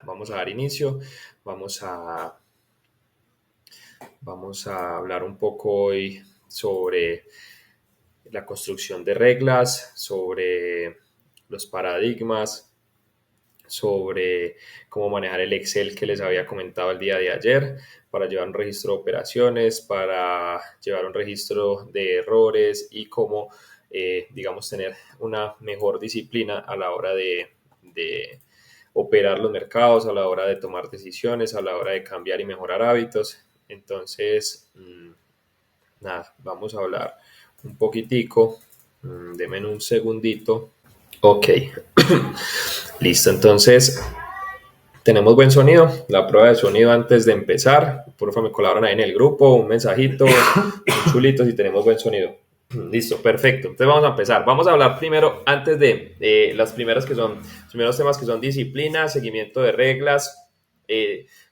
Vamos a dar inicio, vamos a hablar un poco hoy sobre la construcción de reglas, sobre los paradigmas, sobre cómo manejar el Excel que les había comentado el día de ayer, para llevar un registro de operaciones, para llevar un registro de errores y cómo, digamos, tener una mejor disciplina a la hora de operar los mercados, a la hora de tomar decisiones, a la hora de cambiar y mejorar hábitos. Entonces, nada, vamos a hablar un poquitico. Denme un segundito. Ok, listo. Entonces, tenemos buen sonido. La prueba de sonido antes de empezar. Por favor, me colaboran ahí en el grupo, un mensajito, un chulito si tenemos buen sonido. Listo, perfecto. Entonces vamos a empezar. Vamos a hablar primero, antes de las primeras que son, los primeros temas que son disciplina, seguimiento de reglas.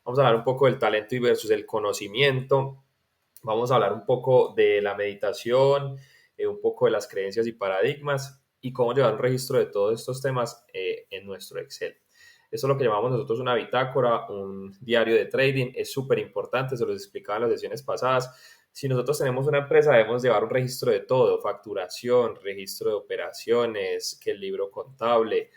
Vamos a hablar un poco del talento y versus el conocimiento. Vamos a hablar un poco de la meditación, un poco de las creencias y paradigmas y cómo llevar un registro de todos estos temas en nuestro Excel. Eso es lo que llamamos nosotros una bitácora, un diario de trading. Es súper importante, se los explicaba en las sesiones pasadas. Si nosotros tenemos una empresa, debemos llevar un registro de todo, facturación, registro de operaciones, que el libro contable,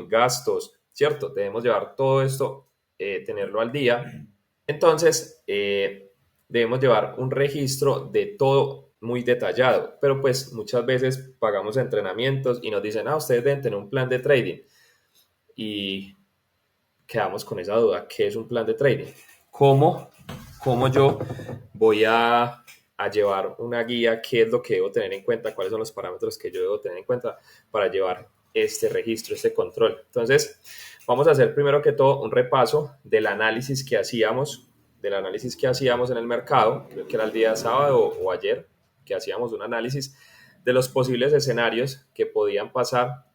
gastos, ¿cierto? Debemos llevar todo esto, tenerlo al día. Entonces, debemos llevar un registro de todo muy detallado, pero pues muchas veces pagamos entrenamientos y nos dicen, ustedes deben tener un plan de trading y quedamos con esa duda, ¿qué es un plan de trading? ¿Cómo yo voy a llevar una guía? ¿Qué es lo que debo tener en cuenta? ¿Cuáles son los parámetros que yo debo tener en cuenta para llevar este registro, este control? Entonces, vamos a hacer primero que todo un repaso del análisis que hacíamos en el mercado, creo que era el día sábado o ayer, que hacíamos un análisis de los posibles escenarios que podían pasar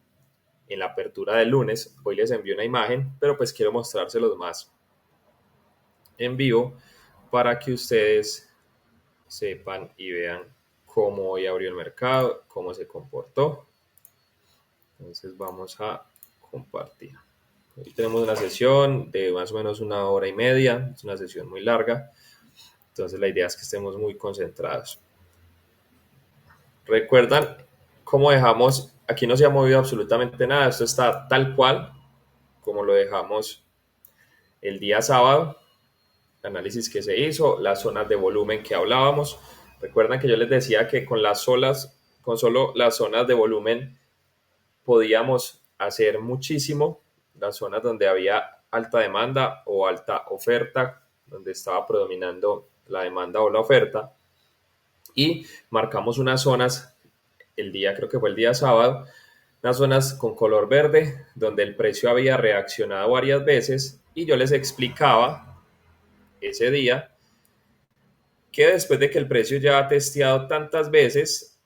en la apertura del lunes. Hoy les envío una imagen, pero pues quiero mostrárselos más en vivo para que ustedes sepan y vean cómo hoy abrió el mercado, cómo se comportó. Entonces vamos a compartir. Hoy tenemos una sesión de más o menos 1 hora y media, es una sesión muy larga, entonces la idea es que estemos muy concentrados. ¿Recuerdan cómo dejamos? Aquí no se ha movido absolutamente nada, esto está tal cual como lo dejamos el día sábado, el análisis que se hizo, las zonas de volumen que hablábamos. Recuerdan que yo les decía que con solo las zonas de volumen podíamos hacer muchísimo, las zonas donde había alta demanda o alta oferta, donde estaba predominando la demanda o la oferta, y marcamos unas zonas creo que fue el día sábado, unas zonas con color verde, donde el precio había reaccionado varias veces, y yo les explicaba ese día que después de que el precio ya ha testeado tantas veces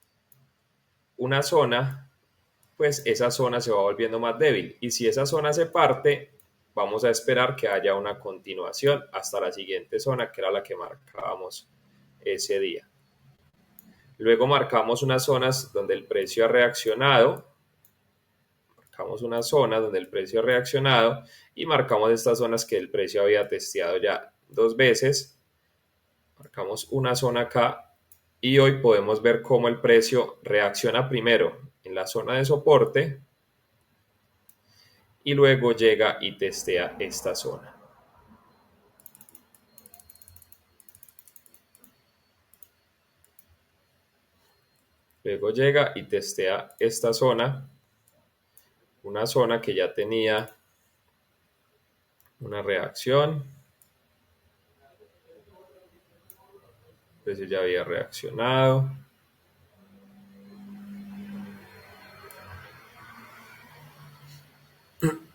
una zona, pues esa zona se va volviendo más débil. Y si esa zona se parte, vamos a esperar que haya una continuación hasta la siguiente zona, que era la que marcábamos ese día. Luego marcamos unas zonas donde el precio ha reaccionado. Marcamos una zona donde el precio ha reaccionado y marcamos estas zonas que el precio había testeado ya 2 veces. Marcamos una zona acá y hoy podemos ver cómo el precio reacciona primero en la zona de soporte y luego llega y testea esta zona. Luego llega y testea esta zona, una zona que ya tenía una reacción. El precio ya había reaccionado.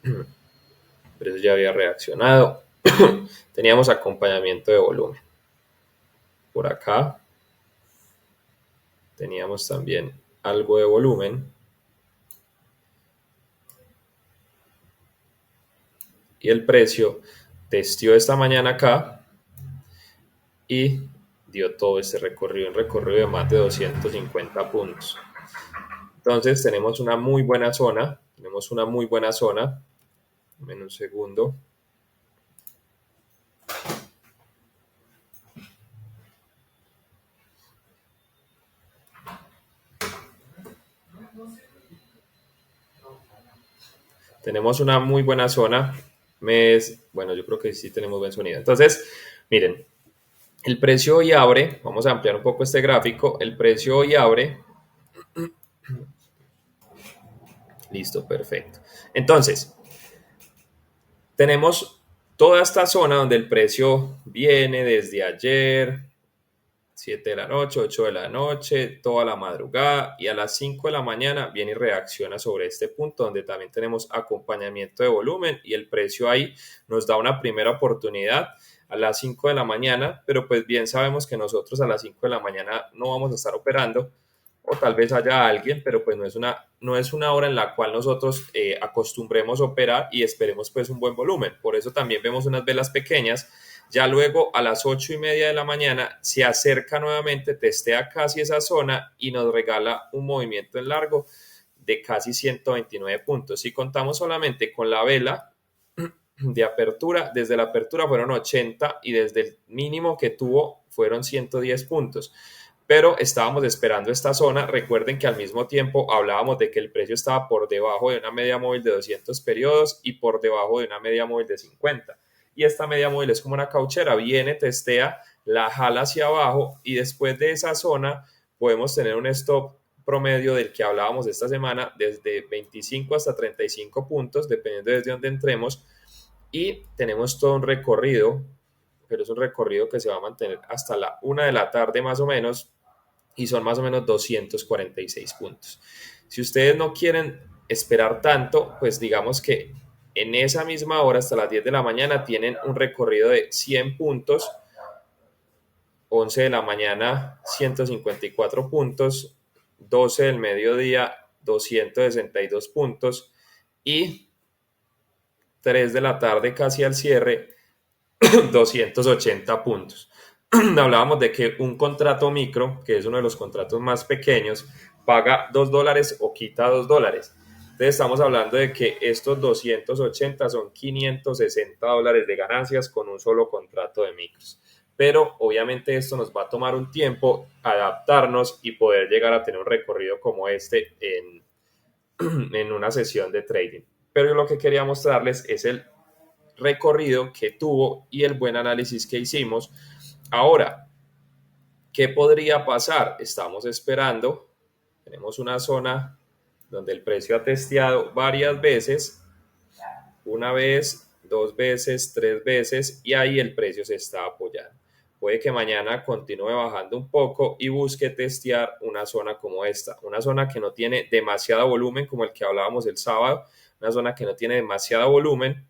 El precio ya había reaccionado. Teníamos acompañamiento de volumen. Por acá teníamos también algo de volumen. Y el precio testeó esta mañana acá y dio todo este recorrido, un recorrido de más de 250 puntos. Entonces tenemos una muy buena zona, En un segundo. Tenemos una muy buena zona. Bueno, yo creo que sí tenemos buen sonido. Entonces, miren, el precio hoy abre, vamos a ampliar un poco este gráfico, el precio hoy abre, listo, perfecto. Entonces, tenemos toda esta zona donde el precio viene desde ayer, 7 de la noche, 8 de la noche, toda la madrugada y a las 5 de la mañana viene y reacciona sobre este punto donde también tenemos acompañamiento de volumen y el precio ahí nos da una primera oportunidad a las 5 de la mañana, pero pues bien sabemos que nosotros a las 5 de la mañana no vamos a estar operando o tal vez haya alguien, pero pues no es una hora en la cual nosotros acostumbremos a operar y esperemos pues un buen volumen. Por eso también vemos unas velas pequeñas. Ya luego a las 8:30 de la mañana se acerca nuevamente, testea casi esa zona y nos regala un movimiento en largo de casi 129 puntos. Si contamos solamente con la vela de apertura, desde la apertura fueron 80 y desde el mínimo que tuvo fueron 110 puntos. Pero estábamos esperando esta zona. Recuerden que al mismo tiempo hablábamos de que el precio estaba por debajo de una media móvil de 200 periodos y por debajo de una media móvil de 50. Y esta media móvil es como una cauchera, viene, testea, la jala hacia abajo y después de esa zona podemos tener un stop promedio del que hablábamos esta semana desde 25 hasta 35 puntos, dependiendo desde dónde entremos. Y tenemos todo un recorrido, pero es un recorrido que se va a mantener hasta la 1 de la tarde más o menos y son más o menos 246 puntos. Si ustedes no quieren esperar tanto, pues digamos que en esa misma hora, hasta las 10 de la mañana, tienen un recorrido de 100 puntos, 11 de la mañana 154 puntos, 12 del mediodía 262 puntos y 3 de la tarde casi al cierre 280 puntos. Hablábamos de que un contrato micro, que es uno de los contratos más pequeños, paga $2 o quita $2. Entonces estamos hablando de que estos 280 son $560 de ganancias con un solo contrato de micros. Pero obviamente esto nos va a tomar un tiempo adaptarnos y poder llegar a tener un recorrido como este en una sesión de trading. Pero yo lo que quería mostrarles es el recorrido que tuvo y el buen análisis que hicimos. Ahora, ¿qué podría pasar? Estamos esperando, tenemos una zona donde el precio ha testeado varias veces, una vez, dos veces, tres veces, y ahí el precio se está apoyando. Puede que mañana continúe bajando un poco y busque testear una zona como esta, una zona que no tiene demasiado volumen como el que hablábamos el sábado, una zona que no tiene demasiado volumen.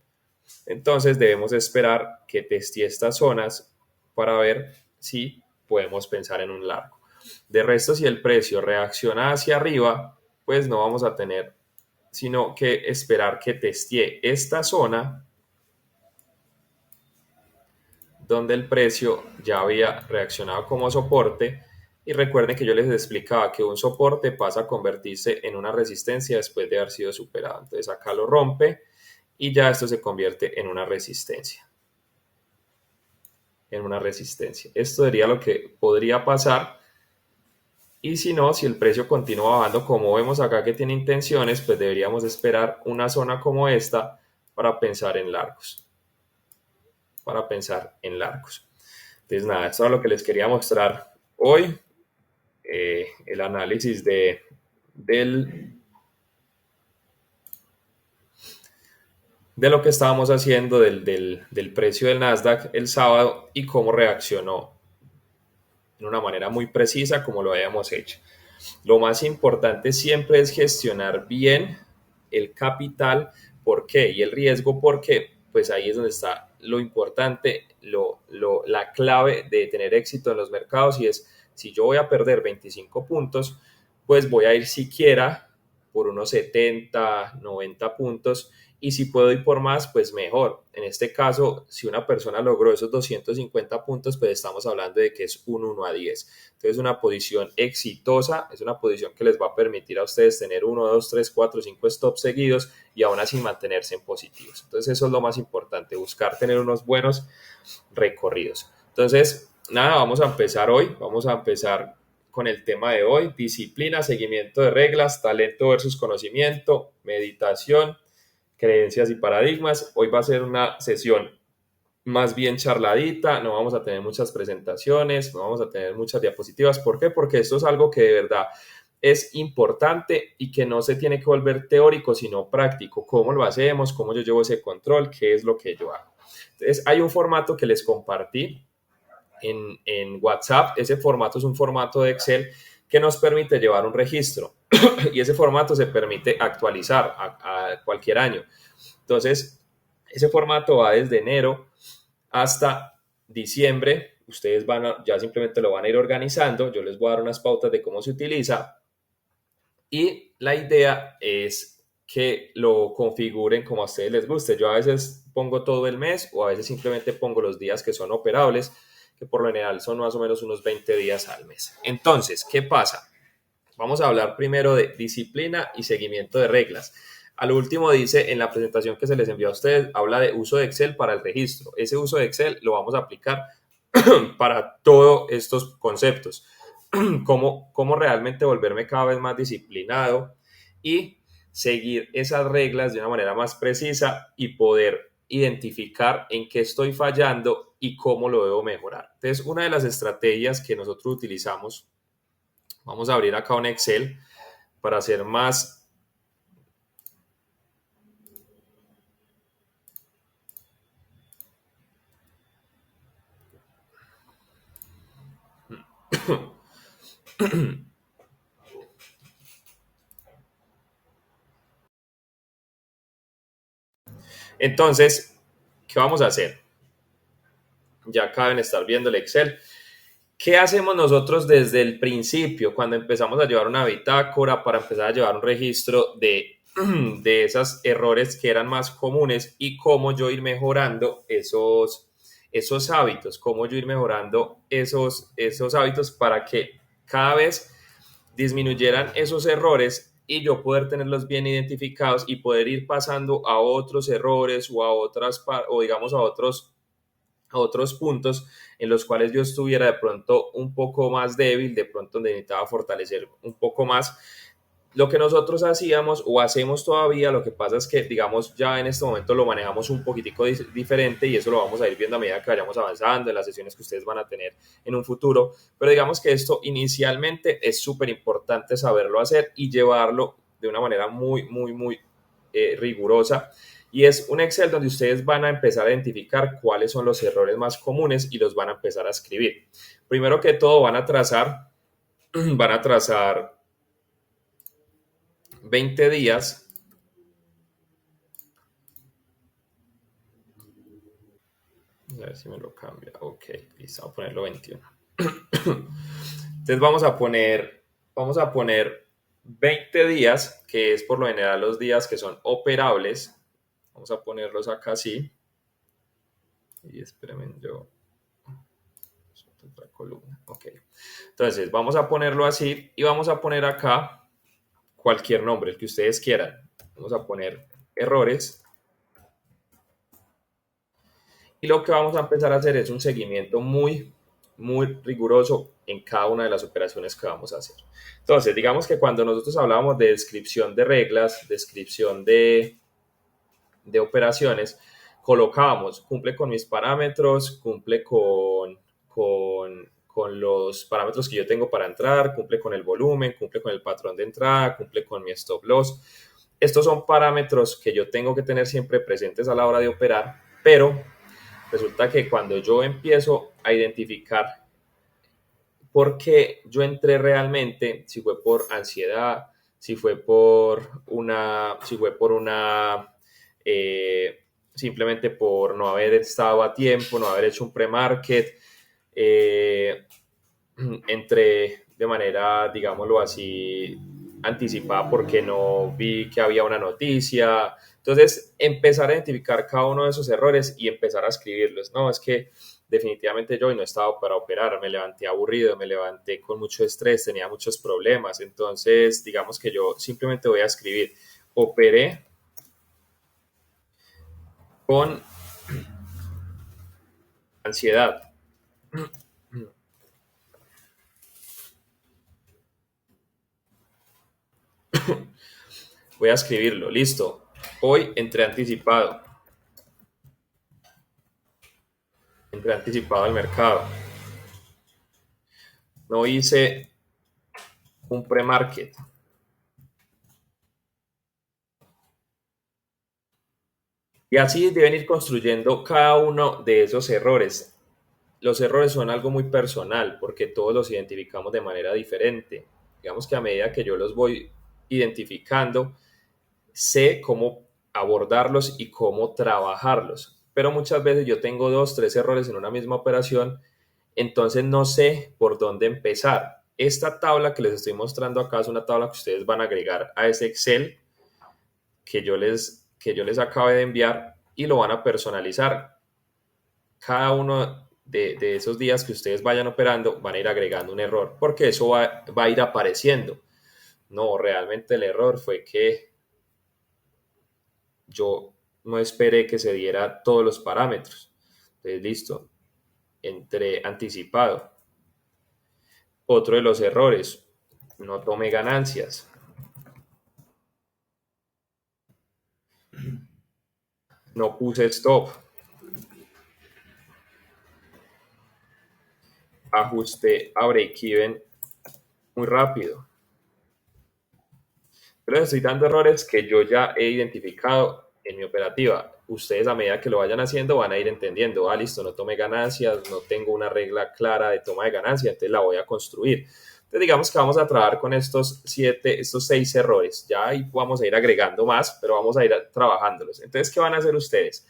Entonces debemos esperar que teste estas zonas para ver si podemos pensar en un largo. De resto, si el precio reacciona hacia arriba, pues no vamos a tener sino que esperar que testee esta zona donde el precio ya había reaccionado como soporte. Y recuerden que yo les explicaba que un soporte pasa a convertirse en una resistencia después de haber sido superado. Entonces acá lo rompe y ya esto se convierte en una resistencia. Esto sería lo que podría pasar. Y si no, si el precio continúa bajando como vemos acá que tiene intenciones, pues deberíamos esperar una zona como esta para pensar en largos. Entonces nada, esto es lo que les quería mostrar hoy. El análisis de lo que estábamos haciendo del precio del Nasdaq el sábado y cómo reaccionó de una manera muy precisa como lo habíamos hecho. Lo más importante siempre es gestionar bien el capital. ¿Por qué? Y el riesgo, porque pues ahí es donde está lo importante, la clave de tener éxito en los mercados y es, si yo voy a perder 25 puntos, pues voy a ir siquiera por unos 70, 90 puntos y si puedo ir por más, pues mejor. En este caso, si una persona logró esos 250 puntos, pues estamos hablando de que es un 1 a 10. Entonces, una posición exitosa, es una posición que les va a permitir a ustedes tener 1, 2, 3, 4, 5 stops seguidos y aún así mantenerse en positivos. Entonces, eso es lo más importante, buscar tener unos buenos recorridos. Entonces, nada, vamos a empezar hoy, vamos a empezar con el tema de hoy: disciplina, seguimiento de reglas, talento versus conocimiento, meditación, creencias y paradigmas. Hoy va a ser una sesión más bien charladita, no vamos a tener muchas presentaciones, no vamos a tener muchas diapositivas. ¿Por qué? Porque esto es algo que de verdad es importante y que no se tiene que volver teórico, sino práctico. ¿Cómo lo hacemos? ¿Cómo yo llevo ese control? ¿Qué es lo que yo hago? Entonces, hay un formato que les compartí en WhatsApp. Ese formato es un formato de Excel que nos permite llevar un registro y ese formato se permite actualizar a cualquier año. Entonces, ese formato va desde enero hasta diciembre. Ustedes ya simplemente lo van a ir organizando. Yo les voy a dar unas pautas de cómo se utiliza y la idea es que lo configuren como a ustedes les guste. Yo a veces pongo todo el mes o a veces simplemente pongo los días que son operables, que por lo general son más o menos unos 20 días al mes. Entonces, ¿qué pasa? Vamos a hablar primero de disciplina y seguimiento de reglas. Al último dice, en la presentación que se les envió a ustedes, habla de uso de Excel para el registro. Ese uso de Excel lo vamos a aplicar para todos estos conceptos. Cómo realmente volverme cada vez más disciplinado y seguir esas reglas de una manera más precisa y poder identificar en qué estoy fallando y cómo lo debo mejorar. Entonces, una de las estrategias que nosotros utilizamos, vamos a abrir acá un Excel para hacer más. Entonces, ¿qué vamos a hacer? Ya acá deben estar viendo el Excel. ¿Qué hacemos nosotros desde el principio cuando empezamos a llevar una bitácora para empezar a llevar un registro de esos errores que eran más comunes y cómo yo ir mejorando esos hábitos, cómo yo ir mejorando esos hábitos para que cada vez disminuyeran esos errores y yo poder tenerlos bien identificados y poder ir pasando a otros errores o a otras, o digamos a otros puntos en los cuales yo estuviera de pronto un poco más débil, de pronto necesitaba fortalecer un poco más. Lo que nosotros hacíamos o hacemos todavía, lo que pasa es que, digamos, ya en este momento lo manejamos un poquitico diferente y eso lo vamos a ir viendo a medida que vayamos avanzando en las sesiones que ustedes van a tener en un futuro. Pero digamos que esto inicialmente es súper importante saberlo hacer y llevarlo de una manera muy rigurosa. Y es un Excel donde ustedes van a empezar a identificar cuáles son los errores más comunes y los van a empezar a escribir. Primero que todo van a trazar 20 días. A ver si me lo cambia. Ok, listo, vamos a ponerlo 21. Entonces vamos a poner 20 días, que es por lo general los días que son operables. Vamos a ponerlos acá así. Y espérenme, yo otra columna. Ok. Entonces vamos a ponerlo así y vamos a poner acá cualquier nombre, el que ustedes quieran. Vamos a poner errores. Y lo que vamos a empezar a hacer es un seguimiento muy riguroso en cada una de las operaciones que vamos a hacer. Entonces, digamos que cuando nosotros hablábamos de descripción de reglas, descripción de operaciones, colocábamos, cumple con mis parámetros, cumple con los parámetros que yo tengo para entrar, cumple con el volumen, cumple con el patrón de entrada, cumple con mi stop loss. Estos son parámetros que yo tengo que tener siempre presentes a la hora de operar, pero resulta que cuando yo empiezo a identificar por qué yo entré realmente, si fue por ansiedad, si fue por una simplemente por no haber estado a tiempo, no haber hecho un pre-market, entré de manera, digámoslo así, anticipada porque no vi que había una noticia, Entonces, empezar a identificar cada uno de esos errores y empezar a escribirlos. No, es que definitivamente yo hoy no estaba para operar, me levanté aburrido, me levanté con mucho estrés, tenía muchos problemas. Entonces, digamos que yo simplemente voy a escribir, operé con ansiedad. Voy a escribirlo, listo. Hoy entré anticipado al mercado. No hice un pre-market. Y así deben ir construyendo cada uno de esos errores. Los errores son algo muy personal porque todos los identificamos de manera diferente. Digamos que a medida que yo los voy identificando, sé cómo abordarlos y cómo trabajarlos. Pero muchas veces yo tengo dos, tres errores en una misma operación, entonces no sé por dónde empezar. Esta tabla que les estoy mostrando acá es una tabla que ustedes van a agregar a ese Excel que yo les acabé de enviar y lo van a personalizar. Cada uno de esos días que ustedes vayan operando van a ir agregando un error, porque eso va a ir apareciendo. No, realmente el error fue que yo no esperé que se diera todos los parámetros. Entonces, listo, entré anticipado. Otro de los errores, no tomé ganancias. No puse stop. Ajusté a break-even muy rápido. Pero les estoy dando errores que yo ya he identificado en mi operativa. Ustedes a medida que lo vayan haciendo van a ir entendiendo, listo, no tomé ganancias, no tengo una regla clara de toma de ganancias, entonces la voy a construir. Entonces digamos que vamos a trabajar con estos 6 errores. Ya ahí vamos a ir agregando más, pero vamos a ir trabajándolos. Entonces, ¿qué van a hacer ustedes?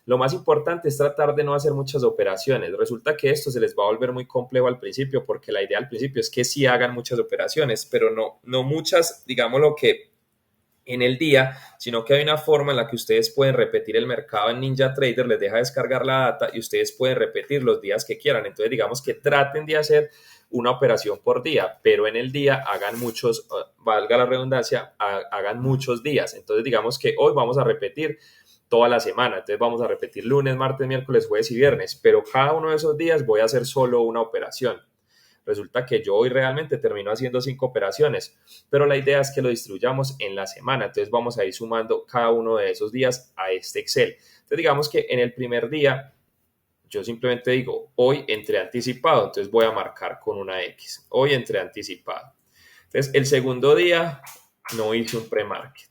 Lo más importante es tratar de no hacer muchas operaciones. Resulta que esto se les va a volver muy complejo al principio porque la idea al principio es que sí hagan muchas operaciones, pero no muchas, digamos lo que en el día, sino que hay una forma en la que ustedes pueden repetir el mercado en NinjaTrader, les deja descargar la data y ustedes pueden repetir los días que quieran. Entonces, digamos que traten de hacer una operación por día, pero en el día hagan muchos, valga la redundancia, hagan muchos días. Entonces, digamos que hoy vamos a repetir toda la semana. Entonces vamos a repetir lunes, martes, miércoles, jueves y viernes, pero cada uno de esos días voy a hacer solo una operación. Resulta que yo hoy realmente termino haciendo 5 operaciones, pero la idea es que lo distribuyamos en la semana. Entonces vamos a ir sumando cada uno de esos días a este Excel. Entonces digamos que en el primer día yo simplemente digo, hoy entré anticipado, entonces voy a marcar con una X. Hoy entré anticipado. Entonces el segundo día no hice un pre-market.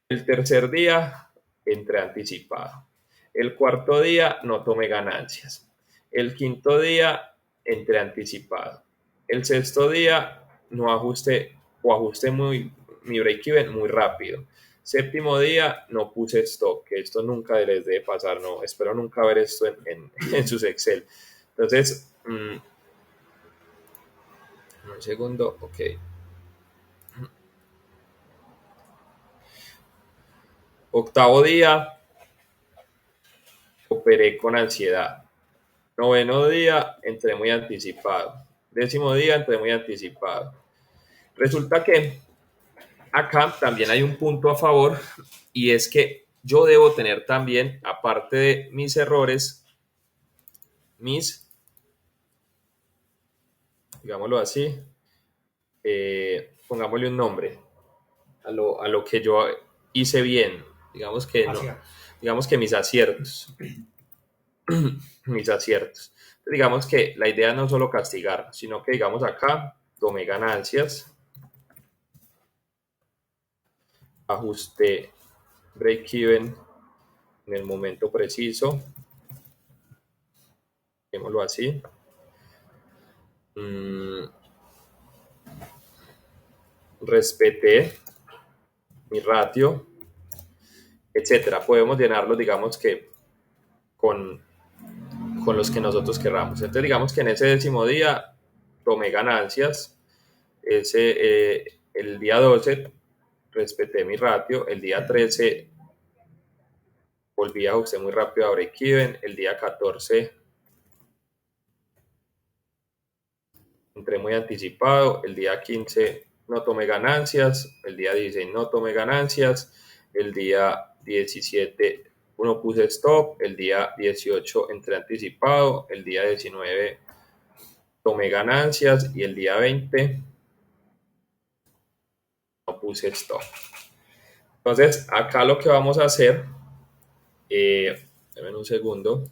El tercer día entré anticipado. El cuarto día no tomé ganancias. El quinto día entré anticipado. El sexto día no ajusté o ajusté mi break-even muy rápido. Séptimo día no puse stop, que esto nunca les debe pasar, no, espero nunca ver esto en sus Excel. Entonces, un segundo, ok. Octavo día, operé con ansiedad. Noveno día, entré muy anticipado. Décimo día, entré muy anticipado. Resulta que acá también hay un punto a favor y es que yo debo tener también, aparte de mis errores, digámoslo así, pongámosle un nombre a lo que yo hice bien. Digamos que mis aciertos. Mis aciertos. Digamos que la idea no es solo castigar, sino que digamos acá tomé ganancias, ajusté break-even en el momento preciso, démoslo así. Respeté mi ratio, etcétera. Podemos llenarlo, digamos que con los que nosotros querramos. Entonces, digamos que en ese décimo día tomé ganancias, el día 12 respeté mi ratio, el día 13 volví a ajusté muy rápido a break-even. El día 14 entré muy anticipado. El día 15 no tomé ganancias. El día 16 no tomé ganancias. El día 17 uno puse stop. El día 18 entré anticipado. El día 19 tomé ganancias. Y el día 20 no puse stop. Entonces, acá lo que vamos a hacer, denme un segundo.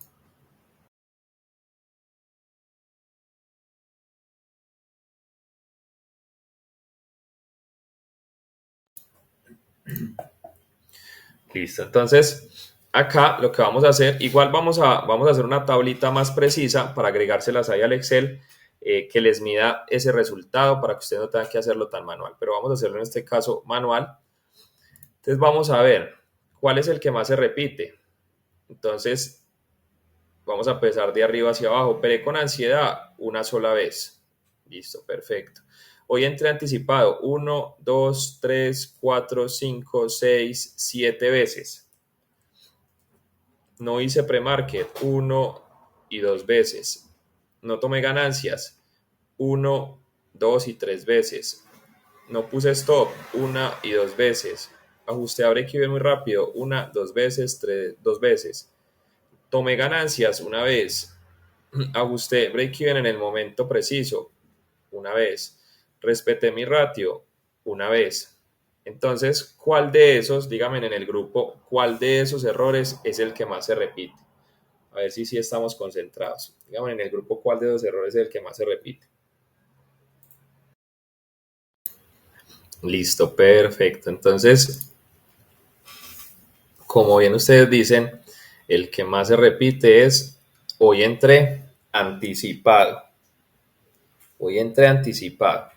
Listo, entonces acá lo que vamos a hacer, igual vamos a hacer una tablita más precisa para agregárselas ahí al Excel, que les mida ese resultado para que ustedes no tengan que hacerlo tan manual, pero vamos a hacerlo en este caso manual. Entonces vamos a ver cuál es el que más se repite. Entonces vamos a empezar de arriba hacia abajo. Operé con ansiedad una sola vez. Listo, perfecto. Hoy entré anticipado 1, 2, 3, 4, 5, 6, 7 veces. No hice pre-market 1 y 2 veces. No tomé ganancias 1, 2 y 3 veces. No puse stop 1 y 2 veces. Ajusté a break-even muy rápido 1, 2 veces, 2 veces. Tomé ganancias una vez. Ajusté break-even en el momento preciso una vez. Respeté mi ratio una vez. Entonces, ¿cuál de esos, dígame en el grupo, cuál de esos errores es el que más se repite? A ver si sí estamos concentrados. Dígame en el grupo cuál de esos errores es el que más se repite. Listo, perfecto. Entonces, como bien ustedes dicen, el que más se repite es hoy entré anticipado. Hoy entré anticipado.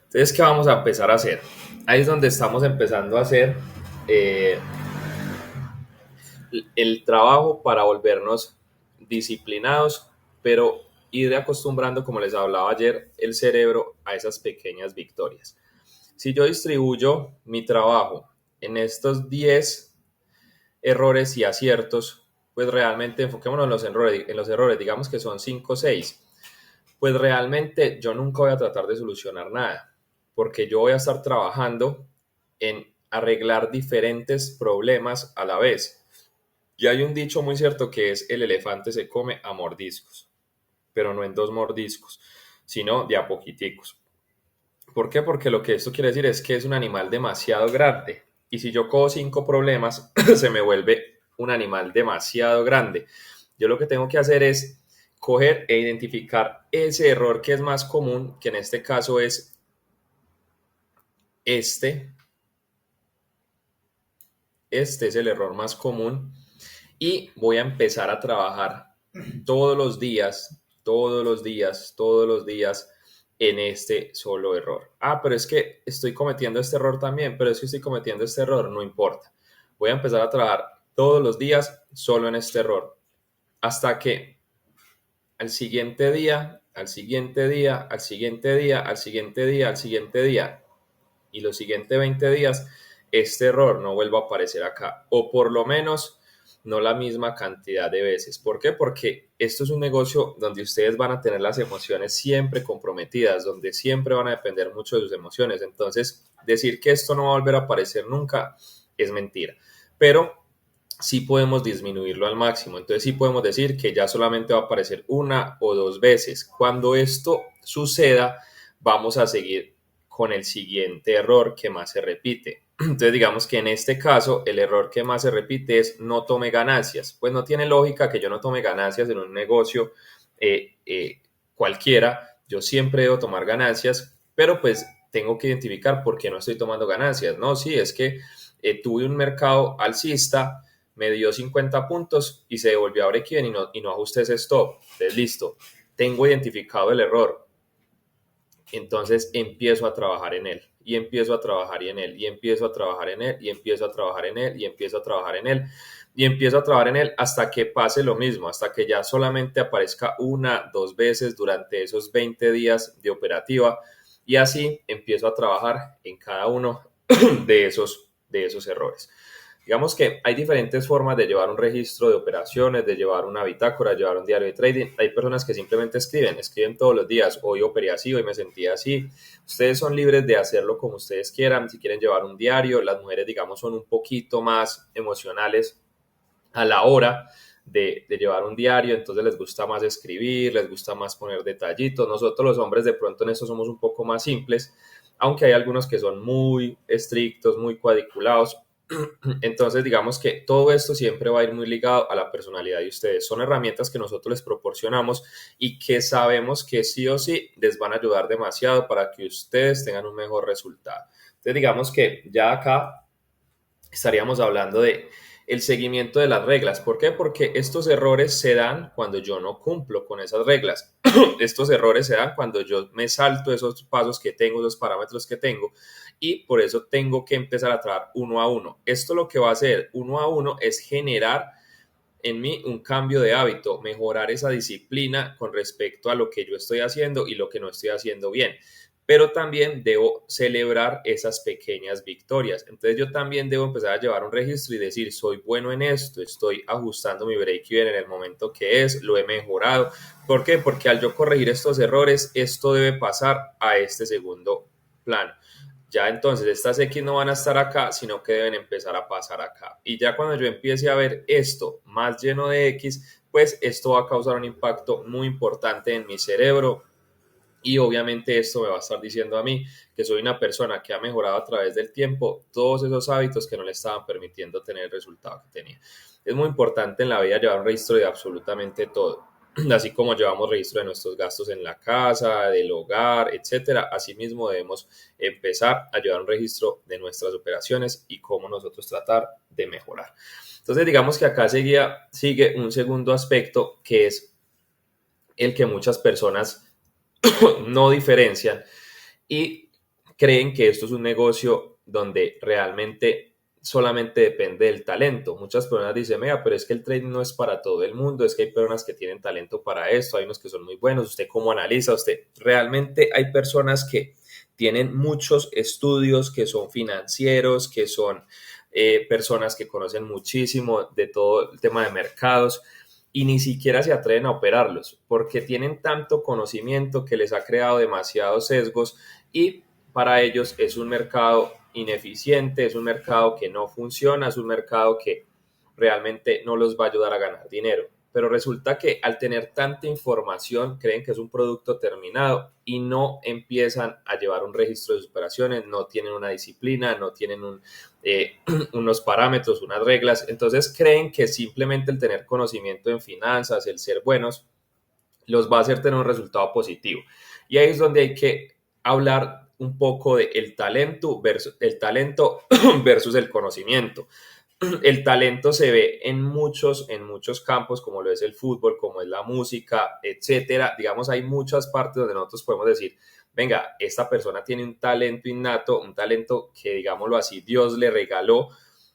Entonces, ¿qué vamos a empezar a hacer? Ahí es donde estamos empezando a hacer eh, el trabajo para volvernos disciplinados, pero ir acostumbrando, como les hablaba ayer, el cerebro a esas pequeñas victorias. Si yo distribuyo mi trabajo en estos 10 errores y aciertos, pues realmente enfoquémonos en los errores, digamos que son 5 o 6, pues realmente yo nunca voy a tratar de solucionar nada, porque yo voy a estar trabajando en arreglar diferentes problemas a la vez. Y hay un dicho muy cierto que es el elefante se come a mordiscos, pero no en 2 mordiscos, sino de a poquiticos. ¿Por qué? Porque lo que esto quiere decir es que es un animal demasiado grande. Y si yo cojo 5 problemas, se me vuelve un animal demasiado grande. Yo lo que tengo que hacer es coger e identificar ese error que es más común, que en este caso es este. Este es el error más común. Y voy a empezar a trabajar todos los días, todos los días, todos los días en este solo error. Ah, pero es que estoy cometiendo este error también, pero es que estoy cometiendo este error, no importa. Voy a empezar a trabajar todos los días solo en este error, hasta que al siguiente día, al siguiente día, al siguiente día, al siguiente día, al siguiente día y los siguientes 20 días, este error no vuelva a aparecer acá, o por lo menos no la misma cantidad de veces. ¿Por qué? Porque esto es un negocio donde ustedes van a tener las emociones siempre comprometidas, donde siempre van a depender mucho de sus emociones. Entonces, decir que esto no va a volver a aparecer nunca es mentira. Pero sí podemos disminuirlo al máximo. Entonces sí podemos decir que ya solamente va a aparecer 1 o 2 veces. Cuando esto suceda, vamos a seguir con el siguiente error que más se repite. Entonces digamos que en este caso el error que más se repite es no tome ganancias. Pues no tiene lógica que yo no tome ganancias en un negocio cualquiera. Yo siempre debo tomar ganancias, pero pues tengo que identificar por qué no estoy tomando ganancias. No, sí, es que tuve un mercado alcista, me dio 50 puntos y se devolvió a break-even y no ajusté ese stop. Entonces, listo, tengo identificado el error. Entonces empiezo a trabajar en él y empiezo a trabajar en él y empiezo a trabajar en él y empiezo a trabajar en él y empiezo a trabajar en él y empiezo a trabajar en él hasta que pase lo mismo, hasta que ya solamente aparezca 1, 2 veces durante esos 20 días de operativa y así empiezo a trabajar en cada uno de esos errores. Digamos que hay diferentes formas de llevar un registro de operaciones, de llevar una bitácora, de llevar un diario de trading. Hay personas que simplemente escriben todos los días, hoy operé así, hoy me sentí así. Ustedes son libres de hacerlo como ustedes quieran, si quieren llevar un diario. Las mujeres, digamos, son un poquito más emocionales a la hora de llevar un diario, entonces les gusta más escribir, les gusta más poner detallitos. Nosotros los hombres de pronto en eso somos un poco más simples, aunque hay algunos que son muy estrictos, muy cuadriculados. Entonces, digamos que todo esto siempre va a ir muy ligado a la personalidad de ustedes. Son herramientas que nosotros les proporcionamos y que sabemos que sí o sí les van a ayudar demasiado para que ustedes tengan un mejor resultado. Entonces, digamos que ya acá estaríamos hablando de el seguimiento de las reglas. ¿Por qué? Porque estos errores se dan cuando yo no cumplo con esas reglas. Estos errores se dan cuando yo me salto esos pasos que tengo, esos parámetros que tengo, y por eso tengo que empezar a trabajar uno a uno. Esto lo que va a hacer uno a uno es generar en mí un cambio de hábito, mejorar esa disciplina con respecto a lo que yo estoy haciendo y lo que no estoy haciendo bien. Pero también debo celebrar esas pequeñas victorias. Entonces yo también debo empezar a llevar un registro y decir, soy bueno en esto, estoy ajustando mi break-even en el momento que es, lo he mejorado. ¿Por qué? Porque al yo corregir estos errores, esto debe pasar a este segundo plano. Ya entonces estas X no van a estar acá, sino que deben empezar a pasar acá. Y ya cuando yo empiece a ver esto más lleno de X, pues esto va a causar un impacto muy importante en mi cerebro. Y obviamente esto me va a estar diciendo a mí que soy una persona que ha mejorado a través del tiempo todos esos hábitos que no le estaban permitiendo tener el resultado que tenía. Es muy importante en la vida llevar un registro de absolutamente todo, así como llevamos registro de nuestros gastos en la casa, del hogar, etcétera. Asimismo debemos empezar a llevar un registro de nuestras operaciones y cómo nosotros tratar de mejorar. Entonces digamos que acá sigue un segundo aspecto que es el que muchas personas no diferencian y creen que esto es un negocio donde realmente solamente depende del talento. Muchas personas dicen, mira, pero es que el trading no es para todo el mundo, es que hay personas que tienen talento para esto, hay unos que son muy buenos, ¿usted cómo analiza? Usted realmente hay personas que tienen muchos estudios, que son financieros, que son personas que conocen muchísimo de todo el tema de mercados, y ni siquiera se atreven a operarlos porque tienen tanto conocimiento que les ha creado demasiados sesgos y para ellos es un mercado ineficiente, es un mercado que no funciona, es un mercado que realmente no los va a ayudar a ganar dinero. Pero resulta que al tener tanta información creen que es un producto terminado y no empiezan a llevar un registro de sus operaciones, no tienen una disciplina, no tienen unos parámetros, unas reglas. Entonces creen que simplemente el tener conocimiento en finanzas, el ser buenos, los va a hacer tener un resultado positivo. Y ahí es donde hay que hablar un poco de el talento versus el conocimiento. El talento se ve en muchos campos, como lo es el fútbol, como es la música, etcétera. Digamos, hay muchas partes donde nosotros podemos decir, venga, esta persona tiene un talento innato, un talento que, digámoslo así, Dios le regaló,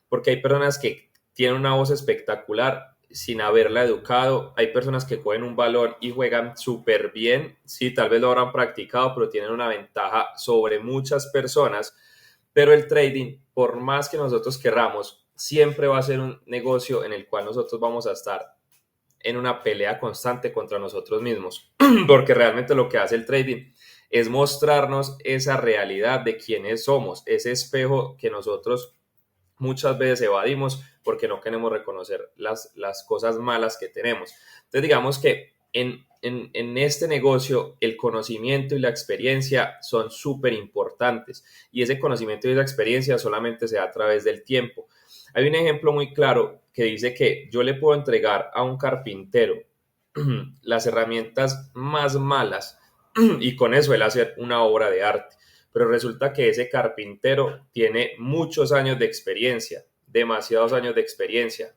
porque hay personas que tienen una voz espectacular sin haberla educado. Hay personas que cogen un balón y juegan súper bien. Sí, tal vez lo habrán practicado, pero tienen una ventaja sobre muchas personas. Pero el trading, por más que nosotros querramos, siempre va a ser un negocio en el cual nosotros vamos a estar en una pelea constante contra nosotros mismos, porque realmente lo que hace el trading es mostrarnos esa realidad de quiénes somos, ese espejo que nosotros muchas veces evadimos porque no queremos reconocer las cosas malas que tenemos. Entonces digamos que en este negocio el conocimiento y la experiencia son súper importantes y ese conocimiento y esa experiencia solamente se da a través del tiempo. Hay un ejemplo muy claro que dice que yo le puedo entregar a un carpintero las herramientas más malas y con eso él hace una obra de arte. Pero resulta que ese carpintero tiene muchos años de experiencia, demasiados años de experiencia.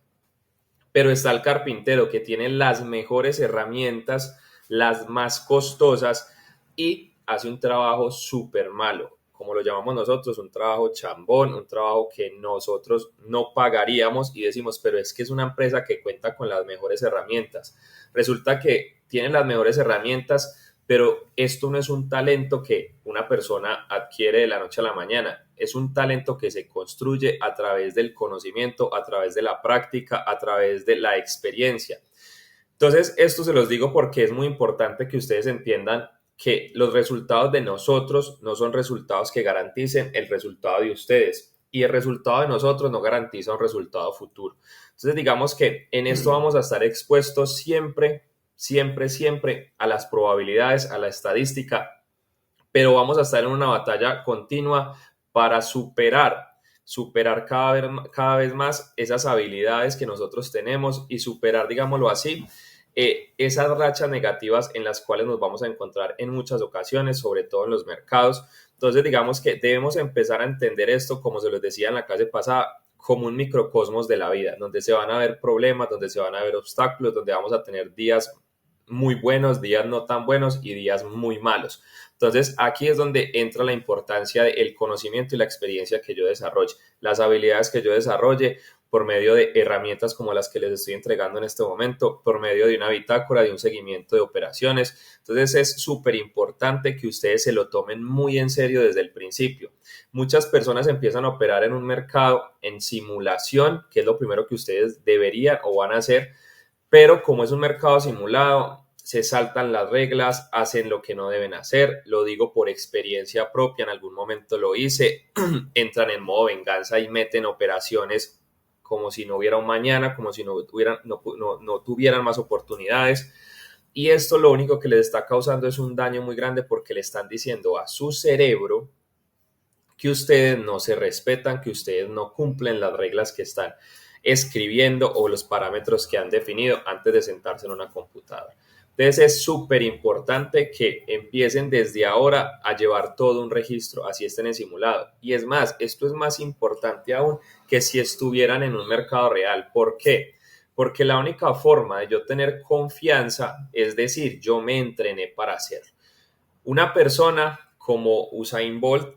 Pero está el carpintero que tiene las mejores herramientas, las más costosas y hace un trabajo súper malo, como lo llamamos nosotros, un trabajo chambón, un trabajo que nosotros no pagaríamos y decimos, pero es que es una empresa que cuenta con las mejores herramientas. Resulta que tienen las mejores herramientas, pero esto no es un talento que una persona adquiere de la noche a la mañana, es un talento que se construye a través del conocimiento, a través de la práctica, a través de la experiencia. Entonces, esto se los digo porque es muy importante que ustedes entiendan que los resultados de nosotros no son resultados que garanticen el resultado de ustedes y el resultado de nosotros no garantiza un resultado futuro. Entonces, digamos que en esto vamos a estar expuestos siempre, siempre, siempre a las probabilidades, a la estadística, pero vamos a estar en una batalla continua para superar cada vez más esas habilidades que nosotros tenemos y superar, digámoslo así, esas rachas negativas en las cuales nos vamos a encontrar en muchas ocasiones, sobre todo en los mercados. Entonces, digamos que debemos empezar a entender esto, como se los decía en la clase pasada, como un microcosmos de la vida, donde se van a ver problemas, donde se van a ver obstáculos, donde vamos a tener días muy buenos, días no tan buenos y días muy malos. Entonces, aquí es donde entra la importancia del conocimiento y la experiencia que yo desarrolle, las habilidades que yo desarrolle por medio de herramientas como las que les estoy entregando en este momento, por medio de una bitácora, de un seguimiento de operaciones. Entonces, es súper importante que ustedes se lo tomen muy en serio desde el principio. Muchas personas empiezan a operar en un mercado en simulación, que es lo primero que ustedes deberían o van a hacer, pero como es un mercado simulado, se saltan las reglas, hacen lo que no deben hacer, lo digo por experiencia propia, en algún momento lo hice, entran en modo venganza y meten operaciones como si no hubiera un mañana, como si no tuvieran más oportunidades. Y esto lo único que les está causando es un daño muy grande porque le están diciendo a su cerebro que ustedes no se respetan, que ustedes no cumplen las reglas que están escribiendo o los parámetros que han definido antes de sentarse en una computadora. Entonces es súper importante que empiecen desde ahora a llevar todo un registro, así estén en simulado. Y es más, esto es más importante aún que si estuvieran en un mercado real. ¿Por qué? Porque la única forma de yo tener confianza es decir, yo me entrené para hacerlo. Una persona como Usain Bolt